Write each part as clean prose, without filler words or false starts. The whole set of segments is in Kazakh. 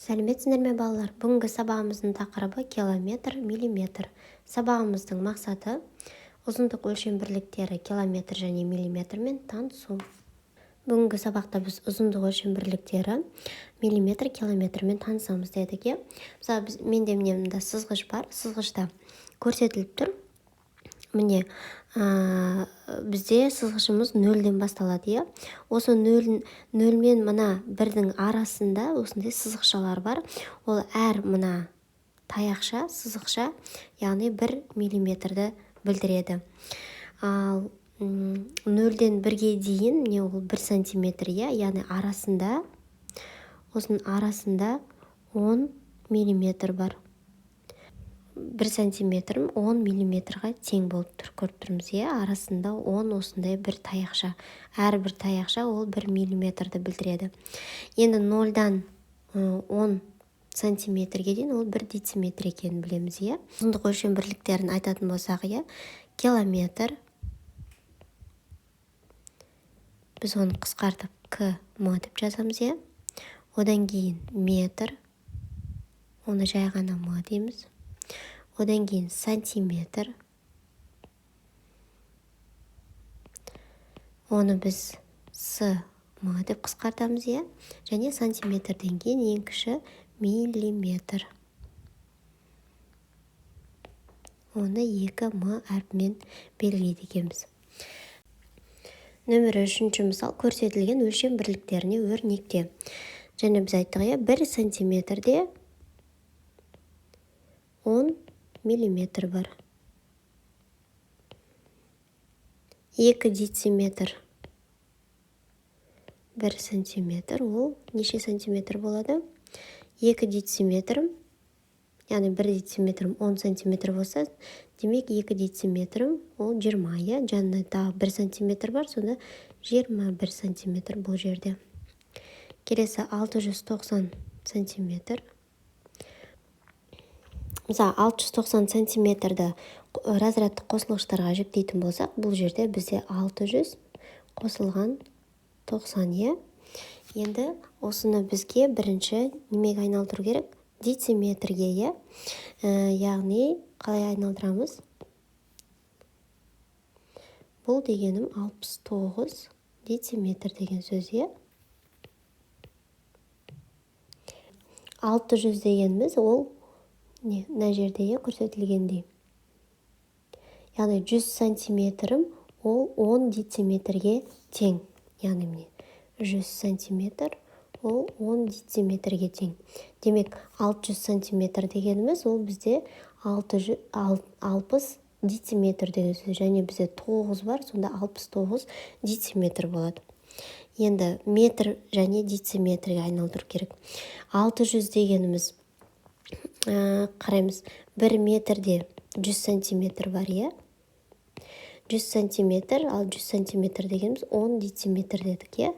Сәлеметсіздер ме балалар? Бүгінгі сабағымыздың тақырыбы километр, миллиметр. Сабағымыздың мақсаты ұзындық өлшем бірліктері километр және миллиметрмен танысу. Бүгінгі сабақта біз ұзындық өлшем бірліктері миллиметр, километрмен танысамыз дедік. Мысалы, менде мында сызғыш бар. Сызғышта көрсетіліп тұр. Міне, бізде сызғышымыз нөлден басталады. Осы нөлмен мына бірдің арасында осындай сызықшалар бар. Ол әр мына таяқша, сызықша, яғни 1 миллиметрді білдіреді. Ал нөлден 1-ге дейін міне ол 1 сантиметр, яғни арасында, осының арасында 10 миллиметр бар. 1 сантиметрім 10 миллиметрға тең болып көріп тұрмыз. Арасында 10 осындай бір таяқша. Әрбір таяқша ол 1 миллиметрді білдіреді. Енді 0-дан 10 сантиметрге дейін ол 1 дециметр екенін білеміз. Ұзындық өлшем бірліктерін айтатын болсақ, километр. Біз оны қысқартып км деп жазамыз. Одан кейін метр. Оны жай ғана м дейміз. Одан кейін сантиметр. Оны біз см деп қысқартамыз. Және сантиметрден кейін ең кіші миллиметр. Оны 2м әрпімен белгілейді екенбіз. Нөмірі 3-ші мысал көрсетілген өлшем бірліктеріне өрнекте. Және біз айттық, 1 сантиметрде 10 миллиметр бар. 2 дециметр 1 сантиметр, ол неше сантиметр болады? 2 дециметрім, яғни 1 дециметрім 10 сантиметр болса, демек 2 дециметрім ол 20, жанына тағы 1 сантиметр бар, сонда 21 сантиметр бұл жерде. Келесі 690 сантиметр. Мысалы, 690 сантиметрді разрядты қосылғыштарға жіктейтін болсақ, бұл жерде бізде 600 қосылған 90. Енді осыны бізге бірінші немеге айналдыру керек? Дециметрге. Яғни, қалай айналдырамыз? Бұл дегенім 69 дециметр деген сөз. 600 дегеніміз ол мына жерде көрсетілгендей. Яғни 100 сантиметрім ол 10 дециметрге тең. Яғни міне 100 сантиметр ол 10 дециметрге тең. Демек 600 сантиметр дегеніміз ол бізде 60 дециметр деген сөз. Және бізде 9 бар, сонда 69 дециметр болады. Енді метр және дециметрге айналдыру керек. 600 дегеніміз қараймыз, 1 метрде 100 сантиметр бар. 100 сантиметр, ал 100 сантиметр дегеніміз 10 дециметр дедік.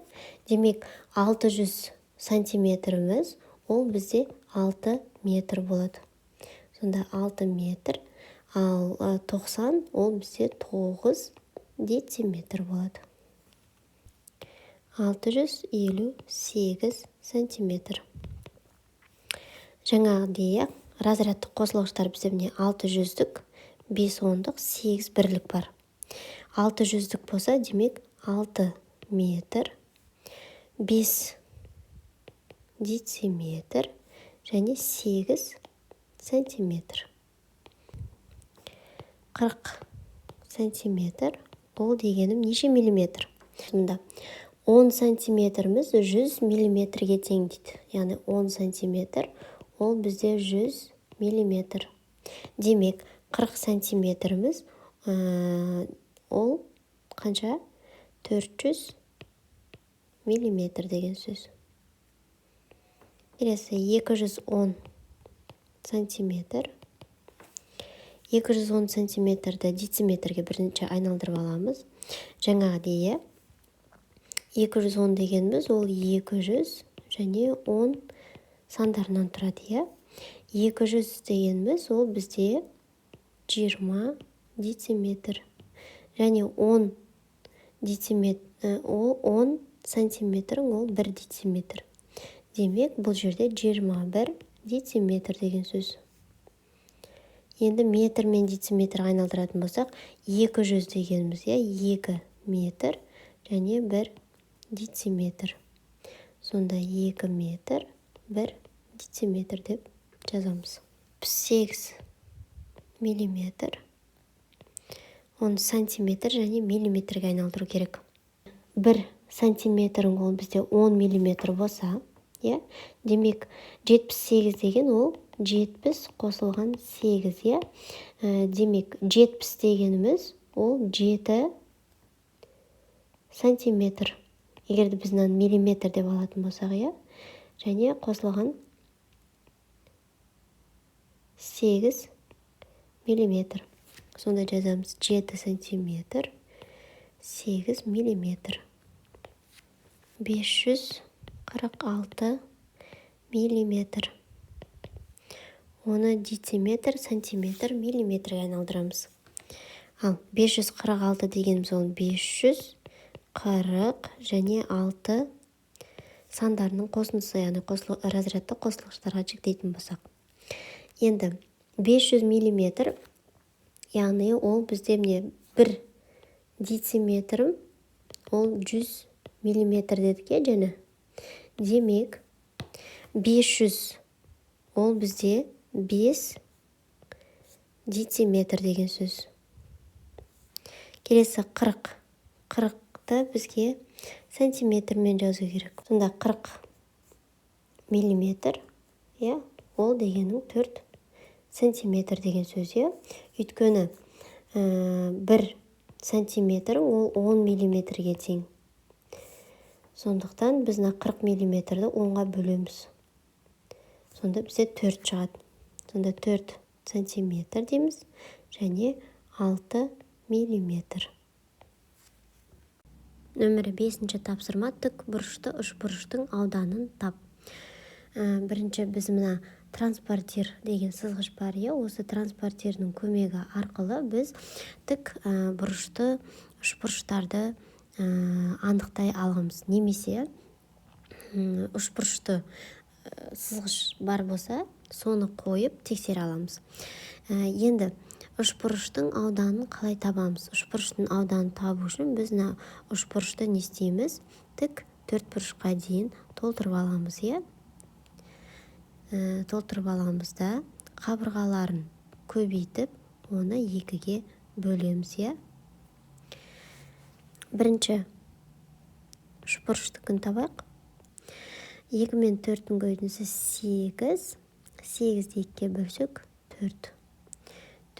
Демек 600 сантиметріміз ол бізде 6 метр болады. Сонда 6 метр, ал 90 ол бізде 9 дециметр болады. 658 сантиметр. Жаңағыдей, разрядты қосылғыштар бізде 600-дік, 5 ондық, 8 бірлік бар. 600-дік болса, демек 6 метр, 5 дециметр және 8 сантиметр. 40 сантиметр, ол дегенім неше миллиметр? 10 сантиметріміз 100 миллиметрге тең дейді. Яғни 10 сантиметр ол бізде 100 миллиметр. Демек 40 сантиметріміз ол қанша? 400 миллиметр деген сөз. Келесі 210 сантиметр. 210 сантиметрді дециметрге бірінші айналдырып аламыз. Жаңағыдей, 210 дегеніміз ол 200 және 10 сандарынан тұрады. 200 дегеніміз ол бізде 20 дециметр. Және 10 дециметр, ол 10 сантиметр, ол 1 дециметр. Демек, бұл жерде 21 дециметр деген сөз. Енді метр мен дециметр айналдыратын болсақ, 200 дегеніміз, 2 метр және 1 дециметр. Сонда 2 метр, 1 дециметр деп жазамыз. 8 миллиметр. Оны сантиметр және миллиметрге айналдыру керек. 1 сантиметрің ол бізде 10 миллиметр болса, демек 78 деген ол 70 қосылған 8, демек 70 дегеніміз ол 7 сантиметр. Егерде біз миллиметр деп алатын болсақ, және қосылған 8 миллиметр. Сонда жазамыз 7 сантиметр, 8 миллиметр. 546 миллиметр. Оны дециметр, сантиметр, миллиметрге айналдырамыз. Ал 546 дегеніміз ол 540 және 6 сандарының қосындысы, яғни разрядты қосылғыштарға жіктейтін болсақ. Енді 500 миллиметр, яғни ол бізде 1 дециметр, ол 100 миллиметр дедік, және демек 500 ол бізде 5 дециметр деген сөз. Келесі 40. 40-ты бізге сантиметрмен жазу керек. Сонда 40 миллиметр, ол дегенің 4 сантиметр деген сөз. Өйткені 1 сантиметр ол 10 миллиметрге тең. Сондықтан біз 40 миллиметрді 10-ға бөлеміз. Сонда бізде 4 шығады. Сонда 4 сантиметр дейміз, және 6 миллиметр. Нөмірі 5-ші тапсырма: тік бұрышты үшбұрыштың ауданын тап. Бірінші біз мына транспортир деген сызғыш бар. Осы транспортирдің көмегі арқылы біз тік бұрышты үшбұрыштарды анықтай аламыз. Немесе үшбұрышты сызғыш бар болса, соны қойып тексере аламыз. Енді үшбұрыштың ауданын қалай табамыз? Үшбұрыштың ауданын табу үшін біз үшбұрышты не істейміз? Тік төртбұрышқа дейін толтырып аламыз, толтырып аламыз да қабырғаларын көбейтіп, оны 2-ге бөлеміз, Бірінші үшбұрыштыкін табайық. 2 мен 4-тің көбейтіндісі 8. 8-ді 2-ге бөлсек 4.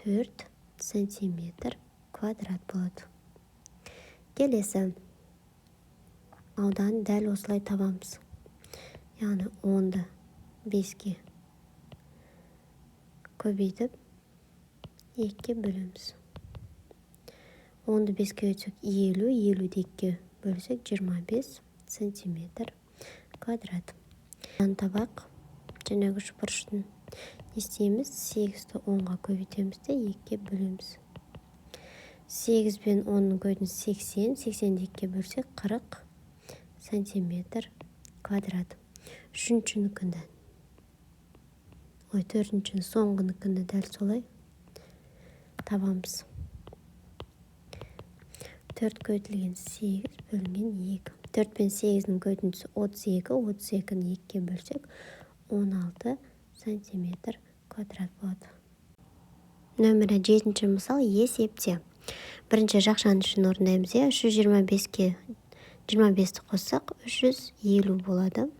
4 сантиметр квадрат болады. Келесі аудан дәл осылай табамыз. Яғни 10-ды 5-ге көбейтіп 2-ге бөлеміз. 10-ды 5-ге өтсек 50, 50-ді 2-ге бөлсек 25 сантиметр квадрат. Табақ жаңағы үшбұрыштың не істейміз? 8-ді 10-ға көбейтеміз де 2-ге бөлеміз. 8 пен 10-ның көбейтіндісі 80, 80-ді 2-ге бөлсек 40 сантиметр квадрат. Үшіншінікінді, төртіншіні, соңғыныкінді дәл солай табамыз. 4 көбейтілген 8 бөлінген 2. 4 пен 8-ның көбейтіндісі 32, 32-ні 2-ге бөлсек 16 сантиметр квадрат болады. Нөмірі 7-ші мысал: есепте. Бірінші жақшаның ішін орындаймыз. 325-ке 25-ті қоссақ 350 болады.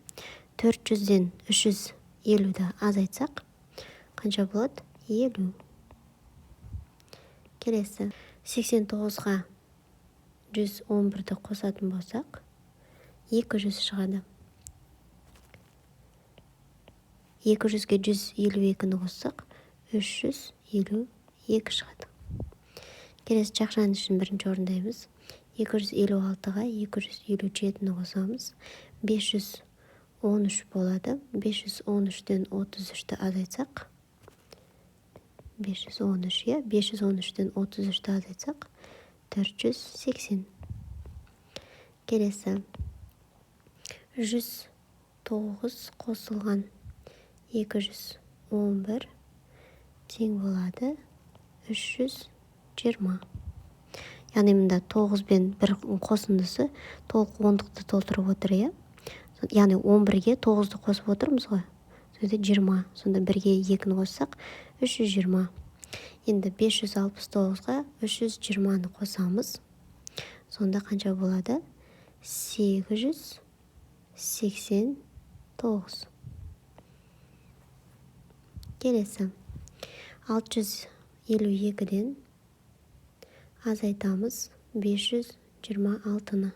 400-ден 350-ді азайтсақ қанша болады? 50. Келесі 89-ға 111-ді қосатын болсақ 200 шығады. 200-ге 152-ні қоссақ 352 шығады. Келесі жақшаның ішін бірінші орындаймыз. 256-ға 257-ні қосамыз. 513 болады. 513-ден 33-ті азайтсақ 513-ден 33-ті азайтсақ 480. Келесі 9 қосылған 211 тең болады 320. Яғни мұнда 9 бен 1 қосындысы толық ондықты толтырып отыр, е? Яғни 11-ге 9-ды қосып отырмыз ғой. Сөйді 20. Сонда 1-ге 2-ні қоссақ 320. Енді 569-ға 320-ны қосамыз. Сонда қанша болады? 889. Келесі. 652-ден азайтамыз 526-ны.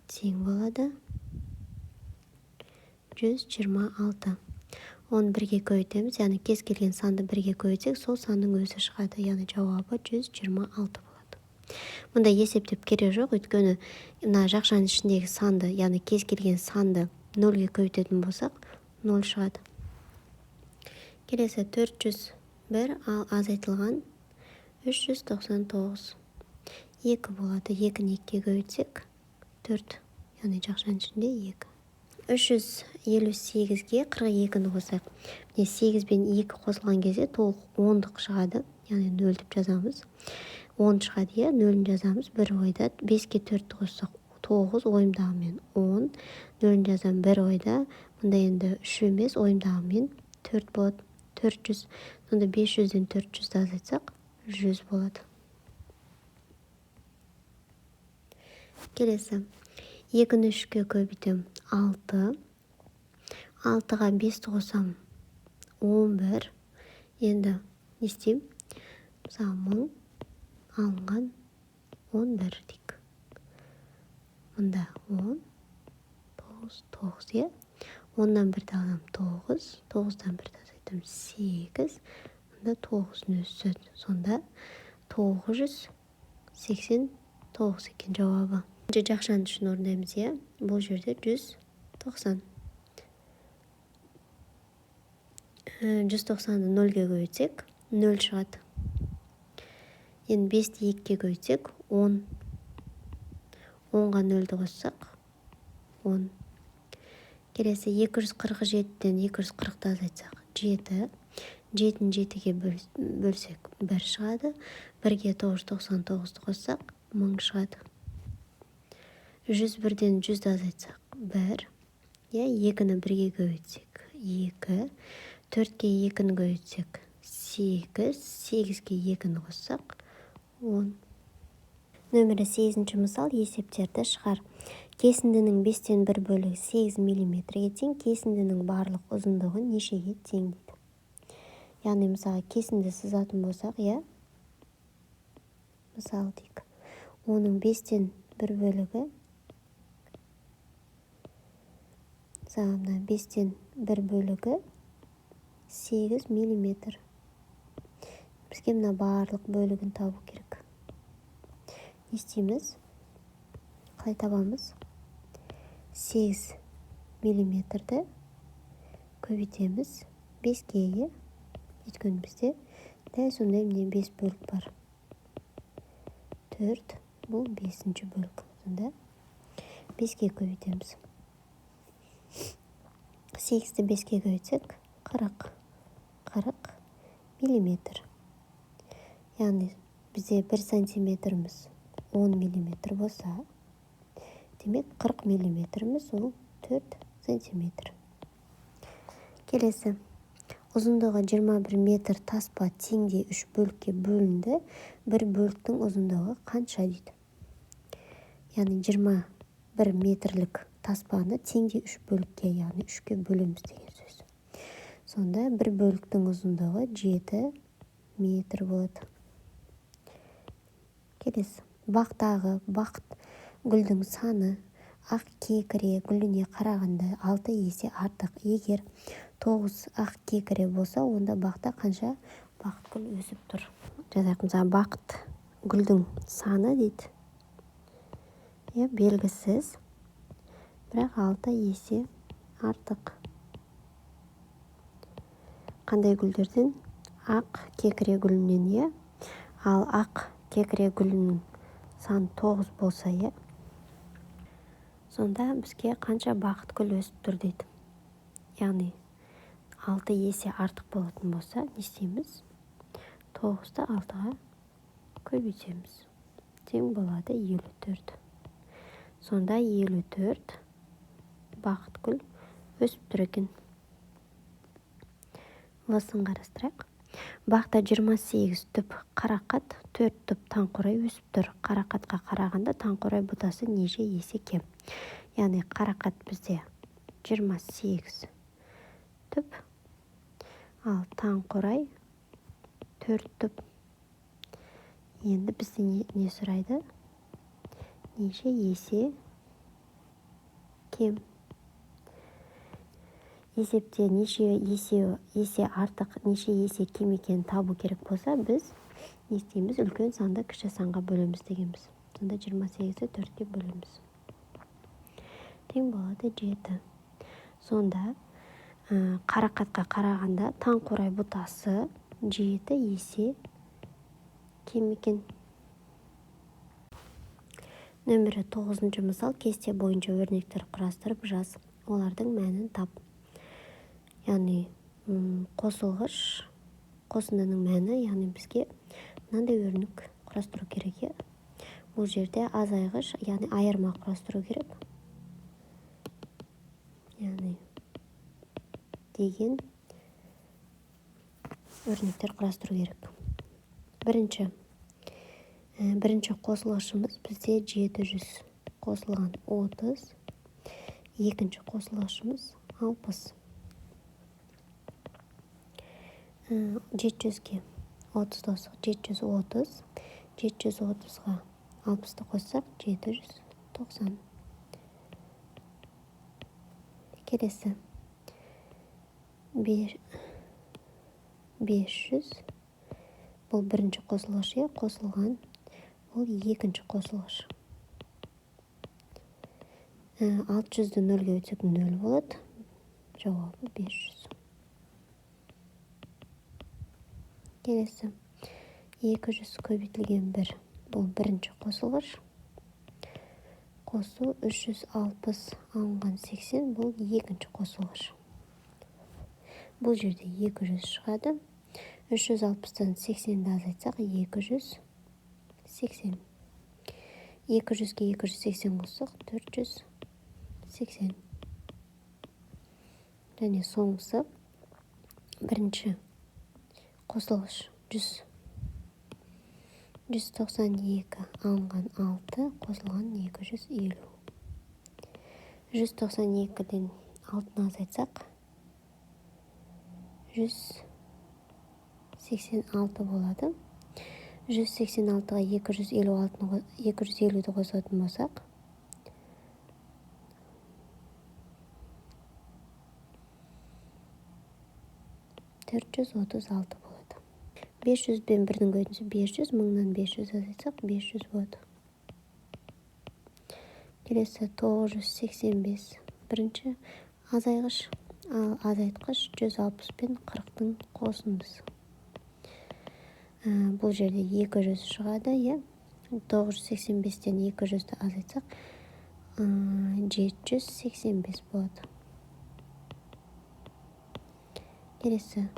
Тең болады 126. Оны 1-ге көйтеміз, яғни кез келген санды 1-ге көйтсек, сол санның өзі шығады, яғни жауабы 126 болады. Мұнда есептеп керек жоқ, өйткені мына жақшаның ішіндегі санды, яғни кез келген санды 0-ге көйтетін болсақ, 0 шығады. Келесі 401, ал азайтылған 399. 2 болады, 2-ні 2-ге көйтсек, 4, яғни жақшаның ішінде 2. 358-ге 42-ні қосайық. 8 бен 2 қосылған кезде толық 10-дық шығады, яғни 0 деп жазамыз. 10 шығады, 0-ін жазамыз. Бір ойда 5-ке 4-ті қоссақ 9, ойымдағымен 10. 0-ін жазам бір ойда. Мұнда енді 3 емес, ойымдағымен 4 болады. 400. Сонда 500-ден 400-ді азайтсақ 100 болады. Келесі. 2-ні 3-ке көбейтем 6. 6-ға 5-ті қосам 11. Енді не істейм? Мысалы 1000 алынған 11 дейік. Мұнда 10, 9, 9, 10-дан 1-ді алам 9, 9-дан 1-ді азайтам 8. Мұнда 9-ны өседі. Сонда 989 екен жауабы. Жақшаның үшін орындаймыз, е? Бұл жерде 190. 190-ды 0-ге көйтсек, 0 шығады. Енді 5-ті 2-ге көйтсек, 10. 10-ға 0-ді қоссақ, 10. Келесі 247-ден 240-ды азайтсақ, 7. 7-ні 7-ге бөлсек, 1 шығады. 1-ге 999-ді қоссақ, 1000 шығады. 101-ден 100-ді азайтсақ, 1. 2-ні 1-ге көйтсек, 2. 4-ге 2-ні көйтсек, 8. 8-ге 2-ні қоссақ, 10. Нөмірі 8-ші мысал есептерді шығар. Кесіндінің 5-тен 1 бөлігі 8 мм-ге тең, кесіндінің барлық ұзындығы нешеге тең дейді. Яғни мысалы кесінді сызатын болсақ, мысалы дейік. Оның 5-тен 1 бөлігі, мысалы 5-тен 1 бөлігі 8 мм. Бізге мына барлық бөлігін табу керек. Не істейміз? Қалай табамыз? 8 мм-ді көбейтеміз 5-ге. Өйткені бізде дәл сондай 5 бөлік бар. 4, бұл 5-ші бөлік. Сонда 5-ге көбейтеміз. 8-ді 5-ге көбейтсек 40 мм. Яғни бізде 1 сантиметріміз 10 мм болса, демек 40 мм-іміз ол 4 сантиметр. Келесі. Ұзындығы 21 метр таспа теңдей 3 бөлікке бөлінді. Бір бөліктің ұзындығы қанша дейді. Яғни 21 метрлік таспаны теңдей 3 бөлікке, яғни 3-ке бөлеміз деген сөз. Сонда бір бөліктің ұзындығы 7 метр болады. Келесі. Бақтағы бақыт гүлдің саны ақ кекіре гүліне қарағанда 6 есе артық. Егер 9 ақ кекіре болса, онда бақта қанша бақыт гүл өсіп тұр. Жазайық, мысалы бақыт гүлдің саны дейді. Белгісіз, бірақ 6 есе артық. Қандай гүлдерден? Ақ кекіре гүлінен, ал ақ кекіре гүлінің саны 9 болса, сонда бізге қанша бақыт гүл өсіп тұр дейді. яғни 6 есе артық болатын болса, не істейміз? 9-ты 6-ға көбейтеміз. Тең болады 54. Сонда 54 Бақытгүл өсіп тұр екен. Лысын қарастырайық. Бақта 28 түп қарақат, 4 түп таңқурай өсіп тұр. Қарақатқа қарағанда таңқурай бұтасы неше есе кем? Яғни қарақат бізде 28 түп, ал таңқурай 4 түп. Енді бізде не сұрайды? Неше есе кем? Есепте неше есе артық, неше есе кем екенін табу керек болса, біз не істейміз? Үлкен санды кіші санға бөлеміз дегенбіз. Сонда 28-ті 4-ке бөлеміз. Тең болады 7. Сонда қарақатқа қарағанда таңқурай бұтасы 7 есе кем екен. Нөмірі 9-шы мысал, кесте бойынша өрнектер құрастырып жаз. Олардың мәнін тап. Яғни қосылғыш қосындының мәні, яғни бізге мынандай өрнек құрастыру керек. Бұл жерде азайғыш, яғни айырма құрастыру керек. Яғни деген өрнектер құрастыру керек. Бірінші қосылғышымыз бізде 700 қосылған 30, екінші қосылғышымыз 60. 700-ге 30 қоссақ 730, 730-ға 60-ты қоссақ 790. Келесі 500, бұл бірінші қосылғыш, қосылған, бұл екінші қосылғыш. 600-ді 0-ге өтсек 0 болады, жауабы 500. Келесі 200 көбейтілген 1, бұл бірінші қосылғыш. Қосу 360 алынған 80, бұл екінші қосылғыш. Бұл жерде 200 шығады. 360-тан 80-ді азайтсақ 280. 200-ге 280 қоссақ 480. Және соңғысы бірінші қосылғыш 100. 192 алынған 6, қосылған 250. 192-ден 6-ны азайтсақ 186 болады. 186-ға 250-ді қосатын болсақ 436 болады. 500 бен 1-дің көтінісі 500, 1000-нан 500 азайтсақ 500 болады. Келесі 985. Бірінші азайғыш, ал азайтқыш 160 пен 40-тың қосындысы. Бұл жерде 200 шығады, 985-тен 200-ді азайтсақ 785 болады. Келесі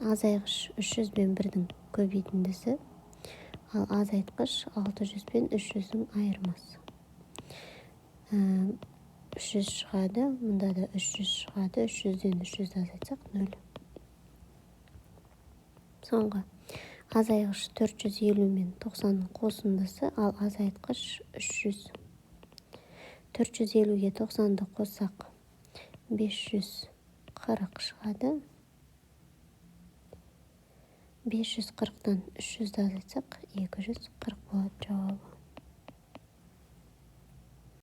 азайғыш 300 бен 1-дің көбейтіндісі, ал азайтқыш 600 бен 300-дің айырмасы. 300 шығады, мұнда да 300 шығады, 300-ден 300-ді азайтсақ 0. Соңғы азайғыш 450 мен 90-ның қосындысы, ал азайтқыш 300. 450-ге 90-ды қоссақ 540 шығады. 540-тан 300-ді азайтсақ 240 болады жауабы.